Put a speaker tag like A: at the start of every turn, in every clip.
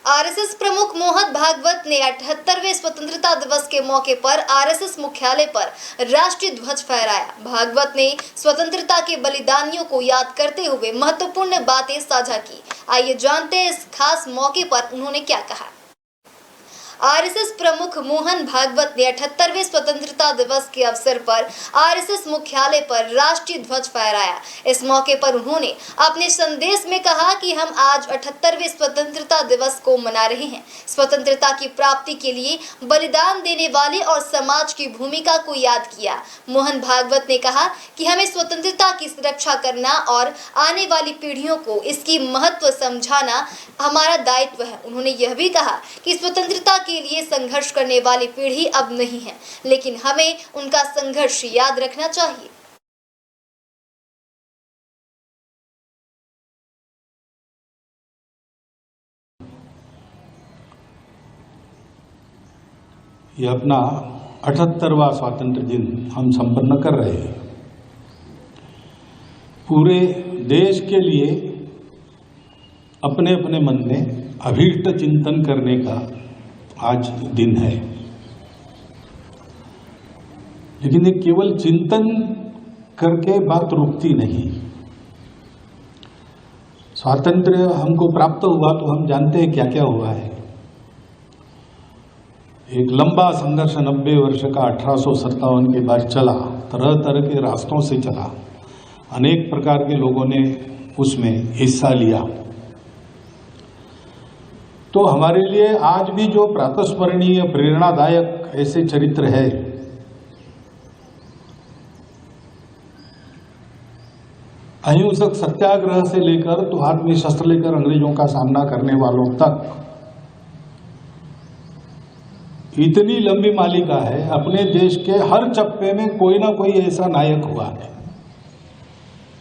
A: RSS प्रमुख मोहन भागवत ने 78वें स्वतंत्रता दिवस के मौके पर आरएसएस मुख्यालय पर राष्ट्रीय ध्वज फहराया। भागवत ने स्वतंत्रता के बलिदानियों को याद करते हुए महत्वपूर्ण बातें साझा की। आइए जानते हैं इस खास मौके पर उन्होंने क्या कहा। आरएसएस प्रमुख मोहन भागवत ने 78वें स्वतंत्रता दिवस के अवसर पर आरएसएस मुख्यालय पर राष्ट्रीय ध्वज फहराया। इस मौके पर उन्होंने अपने संदेश में कहा कि हम आज 78वें स्वतंत्रता दिवस को मना रहे हैं। स्वतंत्रता की प्राप्ति के लिए बलिदान देने वाले और समाज की भूमिका को याद किया। मोहन भागवत ने कहा कि हमें स्वतंत्रता की सुरक्षा करना और आने वाली पीढ़ियों को इसकी महत्व समझाना हमारा दायित्व है। उन्होंने यह भी कहा कि स्वतंत्रता के लिए संघर्ष करने वाली पीढ़ी अब नहीं है, लेकिन हमें उनका संघर्ष याद रखना चाहिए।
B: ये अपना 78वां स्वातंत्र दिन हम संपन्न कर रहे हैं। पूरे देश के लिए अपने अपने मन में अभीष्ट चिंतन करने का आज दिन है, लेकिन ये केवल चिंतन करके बात रुकती नहीं। स्वातंत्र्य हमको प्राप्त हुआ तो हम जानते हैं क्या क्या हुआ है। एक लंबा संघर्ष 90 वर्ष का 1857 के बाद चला, तरह तरह के रास्तों से चला, अनेक प्रकार के लोगों ने उसमें हिस्सा लिया। तो हमारे लिए आज भी जो प्रातस्मरणीय प्रेरणादायक ऐसे चरित्र है, अहिंसक सत्याग्रह से लेकर तो हाथ में शस्त्र लेकर अंग्रेजों का सामना करने वालों तक, इतनी लंबी मालिका है। अपने देश के हर चप्पे में कोई ना कोई ऐसा नायक हुआ है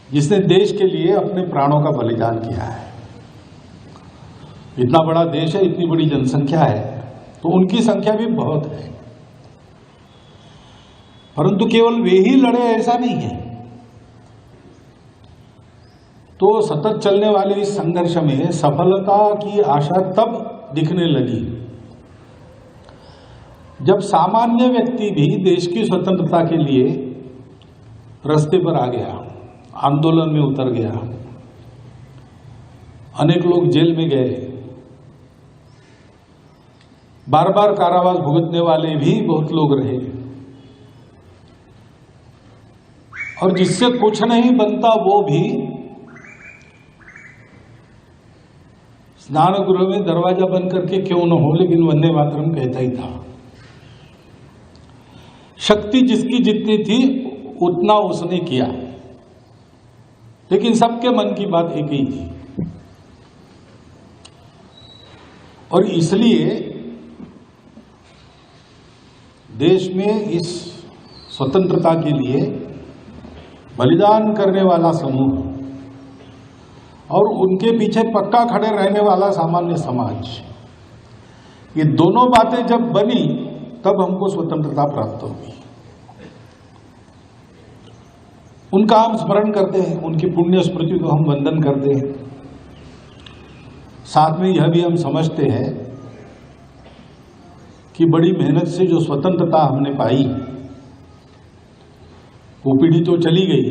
B: जिसने देश के लिए अपने प्राणों का बलिदान किया है। इतना बड़ा देश है, इतनी बड़ी जनसंख्या है, तो उनकी संख्या भी बहुत है, परंतु केवल वे ही लड़े ऐसा नहीं है। तो सतत चलने वाले इस संघर्ष में सफलता की आशा तब दिखने लगी जब सामान्य व्यक्ति भी देश की स्वतंत्रता के लिए रास्ते पर आ गया, आंदोलन में उतर गया। अनेक लोग जेल में गए, बार बार कारावास भुगतने वाले भी बहुत लोग रहे, और जिससे कुछ नहीं बनता वो भी स्नान गृह में दरवाजा बंद करके क्यों न हो, लेकिन वंदे मातरम कहता ही था। शक्ति जिसकी जितनी थी उतना उसने किया, लेकिन सबके मन की बात एक ही थी। और इसलिए देश में इस स्वतंत्रता के लिए बलिदान करने वाला समूह और उनके पीछे पक्का खड़े रहने वाला सामान्य समाज, ये दोनों बातें जब बनी तब हमको स्वतंत्रता प्राप्त होगी। उनका हम स्मरण करते हैं, उनकी पुण्य स्मृति को हम वंदन करते हैं। साथ में यह भी हम समझते हैं कि बड़ी मेहनत से जो स्वतंत्रता हमने पाई, वो पीढ़ी तो चली गई,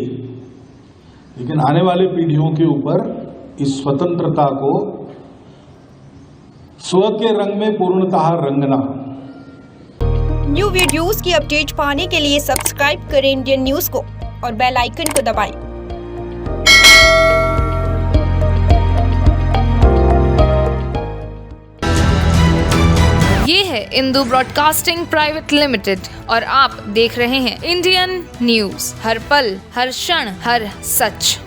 B: लेकिन आने वाले पीढ़ियों के ऊपर इस स्वतंत्रता को स्व के रंग में पूर्णतः रंगना।
C: न्यू वीडियोस की अपडेट पाने के लिए सब्सक्राइब करें इंडियन न्यूज को और बेल आइकन को दबाएं।
D: ये है इंदू ब्रॉडकास्टिंग प्राइवेट लिमिटेड और आप देख रहे हैं इंडियन न्यूज, हर पल, हर क्षण, हर सच।